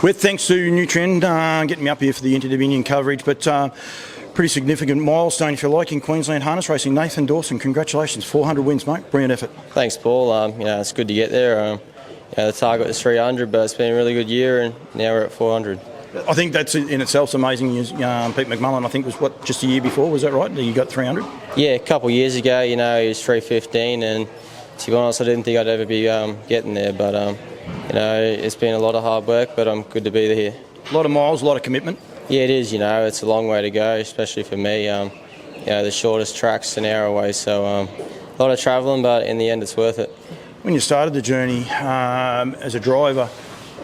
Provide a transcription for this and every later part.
With thanks to Nutrien getting me up here for the Inter-Dominion coverage, but pretty significant milestone, if you like, in Queensland harness racing. Nathan Dawson, congratulations, 400 wins, mate. Brilliant effort. Thanks, Paul. It's good to get there. The target was 300, but it's been a really good year, and now we're at 400. I think that's in itself amazing. Pete McMullen, I think, was just a year before, was that right? You got 300? Yeah, a couple of years ago, he was 315, and to be honest, I didn't think I'd ever be getting there, but it's been a lot of hard work, but I'm good to be here. A lot of miles, a lot of commitment. Yeah, it is. It's a long way to go, especially for me. The shortest track's an hour away, so a lot of travelling, but in the end, it's worth it. When you started the journey as a driver,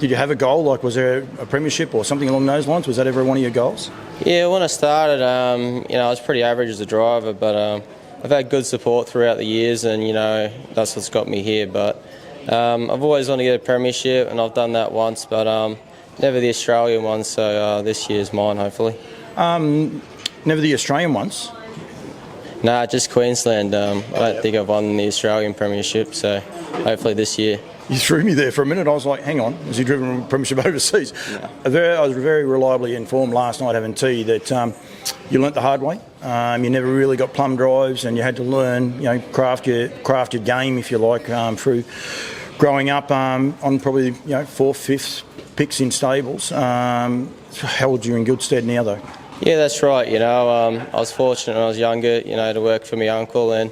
did you have a goal? Like, was there a premiership or something along those lines? Was that ever one of your goals? Yeah, when I started, I was pretty average as a driver, but I've had good support throughout the years, and that's what's got me here. But I've always wanted to get a premiership, and I've done that once, but never the Australian one. So this year's mine, hopefully. Never the Australian ones? Nah, just Queensland. I don't think I've won the Australian premiership, so hopefully this year. You threw me there for a minute. I was like, hang on, has he driven a premiership overseas? Yeah. I was very reliably informed last night having tea that you learnt the hard way. You never really got plum drives, and you had to learn, craft your game, if you like, through growing up on probably, fourth, fifth picks in stables. Held you in good stead now, though. Yeah, that's right. I was fortunate when I was younger, to work for my uncle, and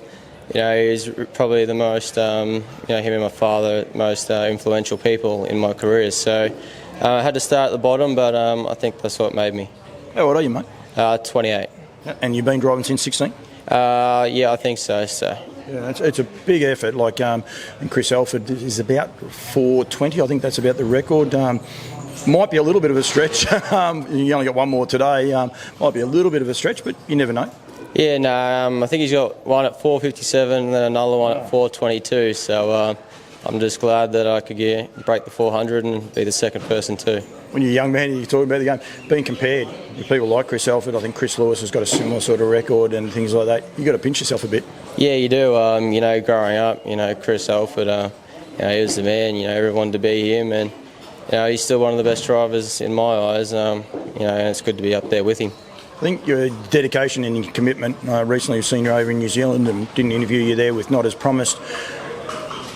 he was probably the most, him and my father, most influential people in my career. So I had to start at the bottom, but I think that's what made me. How old are you, mate? 28. And you've been driving since 16? Yeah, I think so. Yeah, it's a big effort. And Chris Alford is about 420. I think that's about the record. Might be a little bit of a stretch. You only got one more today. Might be a little bit of a stretch, but you never know. Yeah, no, I think he's got one at 457 and then another one at 422. So I'm just glad that I could break the 400 and be the second person too. When you're a young man and you're talking about the game, being compared with people like Chris Alford, I think Chris Lewis has got a similar sort of record and things like that. You've got to pinch yourself a bit. Yeah, you do. Growing up, Chris Alford, he was the man. Everyone wanted to be him, and he's still one of the best drivers in my eyes. And it's good to be up there with him. I think your dedication and your commitment, recently I've seen you over in New Zealand and didn't interview you there with Not As Promised.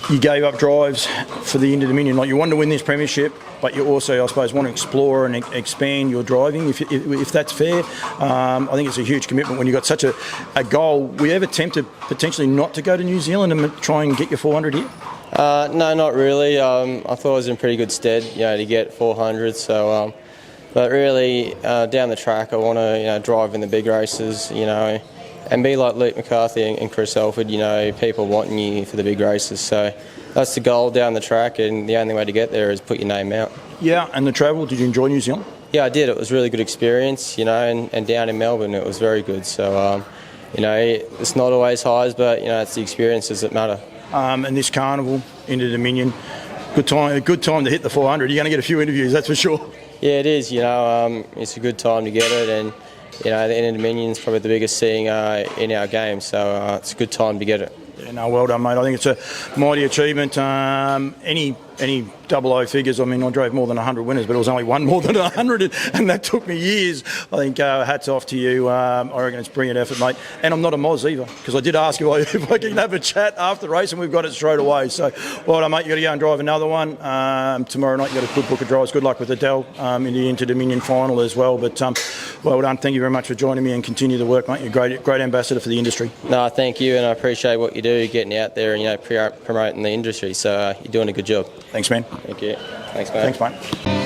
You gave up drives for the Inter-Dominion. You wanted to win this premiership, but you also, I suppose, want to explore and expand your driving, if that's fair. I think it's a huge commitment when you've got such a goal. Were you ever tempted potentially not to go to New Zealand and try and get your 400 here? No, not really. I thought I was in pretty good stead, to get 400. So, but really, down the track, I want to, drive in the big races, and be like Luke McCarthy and Chris Alford, people wanting you for the big races. So that's the goal down the track, and the only way to get there is put your name out. Yeah, and the travel, did you enjoy New Zealand? Yeah, I did. It was a really good experience, and down in Melbourne it was very good. So, it's not always highs, but, it's the experiences that matter. And this carnival, Inter-Dominion, good time to hit the 400. You're going to get a few interviews, that's for sure. Yeah, it is. It's a good time to get it, and the Inter-Dominion is probably the biggest thing in our game, so it's a good time to get it. Yeah, no, well done, mate. I think it's a mighty achievement. Any 00 figures, I drove more than 100 winners, but it was only one more than 100, and that took me years. I think hats off to you. I reckon it's a brilliant effort, mate. And I'm not a Moz either, because I did ask you if I can have a chat after the race, and we've got it straight away. So, well done, mate. You've got to go and drive another one. Tomorrow night you've got a good book of drives. Good luck with Adele in the Inter-Dominion final as well. But well done. Thank you very much for joining me, and continue the work, mate. You're a great ambassador for the industry. No, thank you, and I appreciate what you do, getting out there and promoting the industry. So you're doing a good job. Thanks, man. Thank you. Thanks, mate. Thanks, mate.